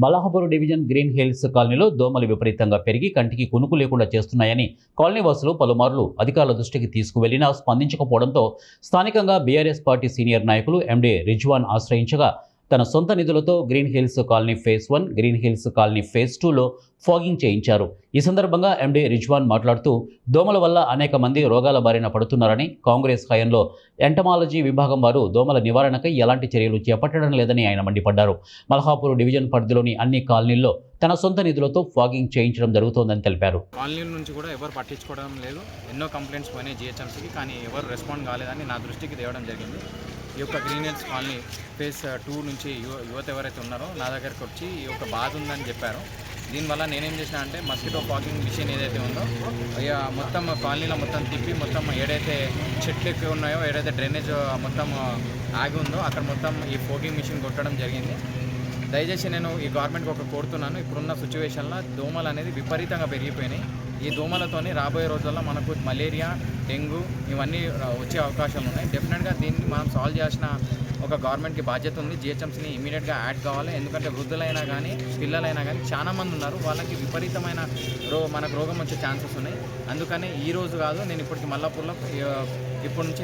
మలహపూర్ division green hills కాలనీలో దోమలు విపరీతంగా పెరిగి కంటికి కునుకు లేకుండా చేస్తున్నాయని కాలనీ వాసులు పలుమార్లు అధికారుల దృష్టికి తీసుకువెళ్లినా స్పందించకపోవడంతో స్థానికంగా బీఆర్ఎస్ పార్టీ సీనియర్ నాయకులు ఎండీ రిజ్వాన్ ఆశ్రయించగా తన సొంత నిధులతో green hills colony phase 1, green hills colony phase 2లో ఫాగింగ్ చేయించారు. ఈ సందర్భంగా ఎండీ రిజ్వాన్ మాట్లాడుతూ దోమల వల్ల అనేక మంది రోగాల బారిన పడుతున్నారని, కాంగ్రెస్ హయాంలో ఎంటమాలజీ విభాగం వారు దోమల నివారణకై ఎలాంటి చర్యలు చేపట్టడం లేదని ఆయన మండిపడ్డారు. మల్హాపూర్ డివిజన్ పరిధిలోని అన్ని కాలనీల్లో తన సొంత నిధులతో ఫాగింగ్ చేయించడం జరుగుతోందని తెలిపారు. కాలనీల నుంచి కూడా ఎవరు పట్టించుకోవడం లేదు. ఎన్నో కంప్లైంట్స్ పోయినాయి జిహెచ్ఎంసీకి, కానీ ఎవరు రెస్పాండ్ కాలేదని నా దృష్టికి తేవడం జరిగింది. ఈ యొక్క గ్రీన్ హిల్స్ కాలనీ ఫేజ్ 2 నుంచి యువత ఎవరైతే ఉన్నారో నా దగ్గరికి వచ్చి ఈ యొక్క బాధ ఉందని చెప్పారు. దీనివల్ల నేనేం చేసినా అంటే మస్కిటో ఫాగింగ్ మిషన్ ఏదైతే ఉందో మొత్తం కాలనీలో మొత్తం తిప్పి మొత్తం ఏదైతే చెట్లు ఎక్కువ ఉన్నాయో, ఏదైతే డ్రైనేజ్ మొత్తం ఆగి ఉందో అక్కడ మొత్తం ఈ ఫాగింగ్ మిషన్ కొట్టడం జరిగింది. దయచేసి నేను ఈ గవర్నమెంట్కి ఒక కోరుతున్నాను, ఇప్పుడున్న సిచ్యువేషన్లో దోమలు అనేది విపరీతంగా పెరిగిపోయినాయి. ఈ దోమలతోని రాబోయే రోజుల్లో మనకు మలేరియా, డెంగ్యూ ఇవన్నీ వచ్చే అవకాశాలు ఉన్నాయి. డెఫినెట్గా దీన్ని మనం సాల్వ్ చేసిన ఒక గవర్నమెంట్కి బాధ్యత ఉంది. జిహెచ్ఎంసీని ఇమీడియట్గా యాడ్ కావాలి. ఎందుకంటే వృద్ధులైనా కానీ పిల్లలైనా కానీ చాలామంది ఉన్నారు, వాళ్ళకి విపరీతమైన మనకు రోగం వచ్చే ఛాన్సెస్ ఉన్నాయి. అందుకని ఈ రోజు కాదు, నేను ఇప్పటికి మల్లాపూర్లో ఇప్పటి నుంచి